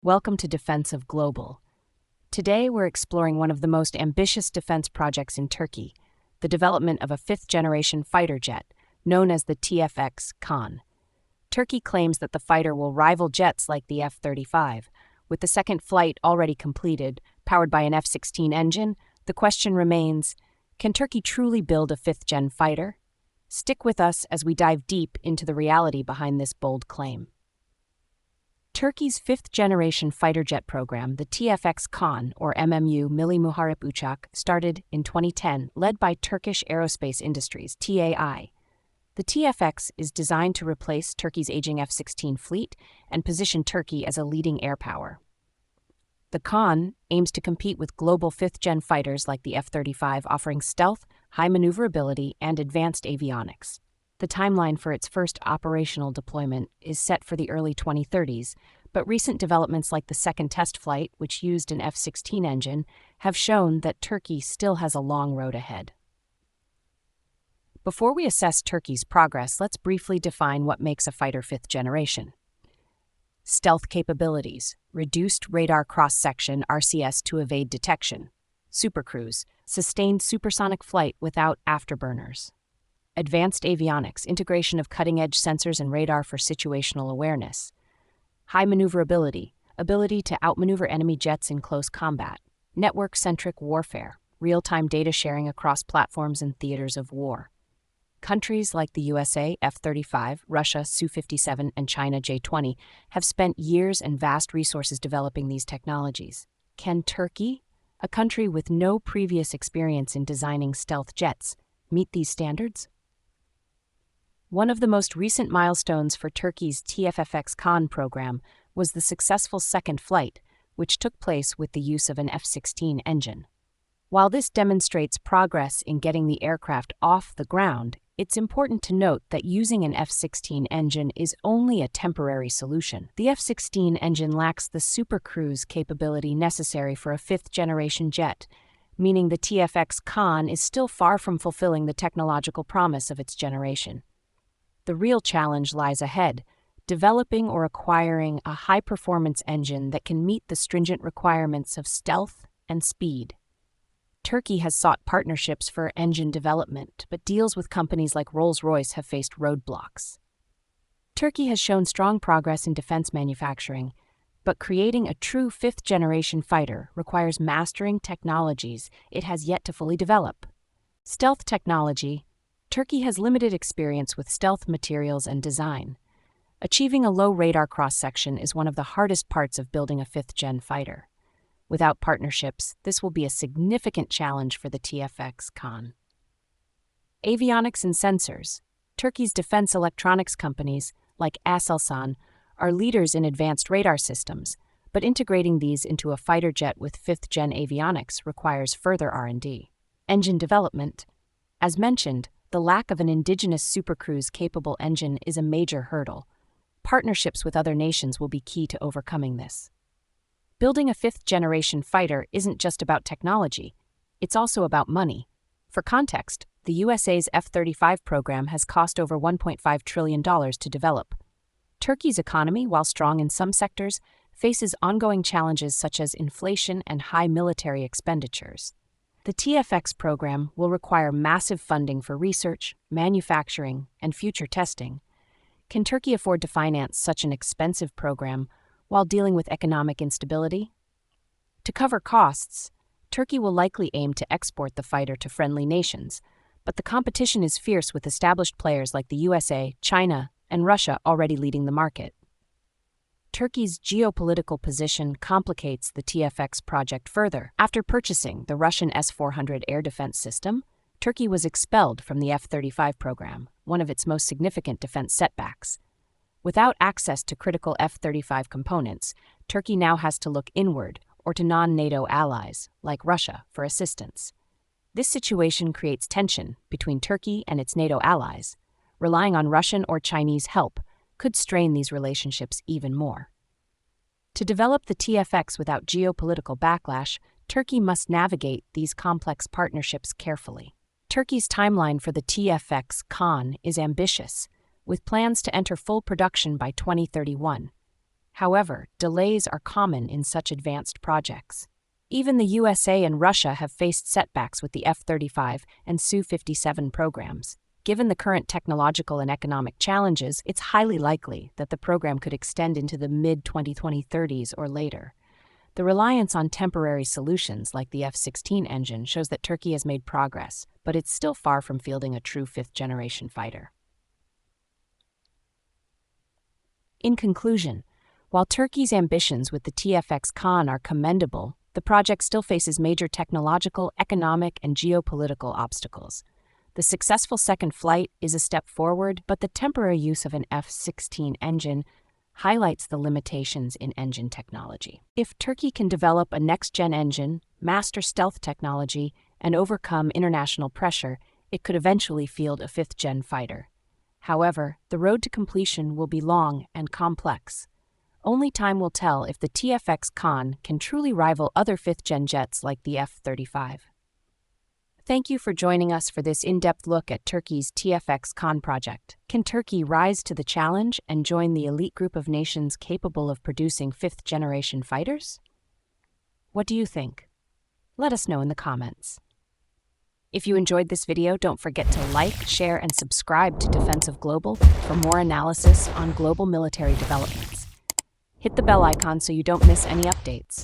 Welcome to Defense of Global. Today we're exploring one of the most ambitious defense projects in Turkey, the development of a fifth-generation fighter jet, known as the TF-X Kaan. Turkey claims that the fighter will rival jets like the F-35. With the second flight already completed, powered by an F-16 engine, the question remains, can Turkey truly build a fifth-gen fighter? Stick with us as we dive deep into the reality behind this bold claim. Turkey's fifth-generation fighter jet program, the TFX Kaan, or MMU Milli Muharip Uçak, started in 2010, led by Turkish Aerospace Industries, TAI. The TFX is designed to replace Turkey's aging F-16 fleet and position Turkey as a leading air power. The Kaan aims to compete with global fifth-gen fighters like the F-35, offering stealth, high maneuverability, and advanced avionics. The timeline for its first operational deployment is set for the early 2030s, but recent developments like the second test flight, which used an F-16 engine, have shown that Turkey still has a long road ahead. Before we assess Turkey's progress, let's briefly define what makes a fighter fifth generation. Stealth capabilities: reduced radar cross-section (RCS) to evade detection. Supercruise: sustained supersonic flight without afterburners. Advanced avionics: integration of cutting-edge sensors and radar for situational awareness. High maneuverability: ability to outmaneuver enemy jets in close combat. Network-centric warfare: real-time data sharing across platforms and theaters of war. Countries like the USA, F-35, Russia, Su-57, and China, J-20, have spent years and vast resources developing these technologies. Can Turkey, a country with no previous experience in designing stealth jets, meet these standards? One of the most recent milestones for Turkey's TFX Kaan program was the successful second flight, which took place with the use of an F-16 engine. While this demonstrates progress in getting the aircraft off the ground, it's important to note that using an F-16 engine is only a temporary solution. The F-16 engine lacks the supercruise capability necessary for a fifth-generation jet, meaning the TFX Kaan is still far from fulfilling the technological promise of its generation. The real challenge lies ahead: developing or acquiring a high-performance engine that can meet the stringent requirements of stealth and speed. Turkey has sought partnerships for engine development, but deals with companies like Rolls-Royce have faced roadblocks. Turkey has shown strong progress in defense manufacturing, but creating a true fifth-generation fighter requires mastering technologies it has yet to fully develop. Stealth technology: Turkey has limited experience with stealth materials and design. Achieving a low radar cross-section is one of the hardest parts of building a fifth-gen fighter. Without partnerships, this will be a significant challenge for the TFX Kaan. Avionics and sensors: Turkey's defense electronics companies, like Aselsan, are leaders in advanced radar systems, but integrating these into a fighter jet with fifth-gen avionics requires further R&D. Engine development: as mentioned, the lack of an indigenous supercruise-capable engine is a major hurdle. Partnerships with other nations will be key to overcoming this. Building a fifth-generation fighter isn't just about technology, it's also about money. For context, the USA's F-35 program has cost over $1.5 trillion to develop. Turkey's economy, while strong in some sectors, faces ongoing challenges such as inflation and high military expenditures. The TFX program will require massive funding for research, manufacturing, and future testing. Can Turkey afford to finance such an expensive program while dealing with economic instability? To cover costs, Turkey will likely aim to export the fighter to friendly nations, but the competition is fierce with established players like the USA, China, and Russia already leading the market. Turkey's geopolitical position complicates the TFX project further. After purchasing the Russian S-400 air defense system, Turkey was expelled from the F-35 program, one of its most significant defense setbacks. Without access to critical F-35 components, Turkey now has to look inward or to non-NATO allies, like Russia, for assistance. This situation creates tension between Turkey and its NATO allies. Relying on Russian or Chinese help could strain these relationships even more. To develop the TFX without geopolitical backlash, Turkey must navigate these complex partnerships carefully. Turkey's timeline for the TFX Kaan is ambitious, with plans to enter full production by 2031. However, delays are common in such advanced projects. Even the USA and Russia have faced setbacks with the F-35 and Su-57 programs. Given the current technological and economic challenges, it's highly likely that the program could extend into the mid-2030s or later. The reliance on temporary solutions like the F-16 engine shows that Turkey has made progress, but it's still far from fielding a true fifth-generation fighter. In conclusion, while Turkey's ambitions with the TFX Kaan are commendable, the project still faces major technological, economic, and geopolitical obstacles. The successful second flight is a step forward, but the temporary use of an F-16 engine highlights the limitations in engine technology. If Turkey can develop a next-gen engine, master stealth technology, and overcome international pressure, it could eventually field a fifth-gen fighter. However, the road to completion will be long and complex. Only time will tell if the TFX Kaan can truly rival other fifth-gen jets like the F-35. Thank you for joining us for this in-depth look at Turkey's TFX Kaan project. Can Turkey rise to the challenge and join the elite group of nations capable of producing fifth-generation fighters? What do you think? Let us know in the comments. If you enjoyed this video, don't forget to like, share, and subscribe to Defensive Global for more analysis on global military developments. Hit the bell icon so you don't miss any updates.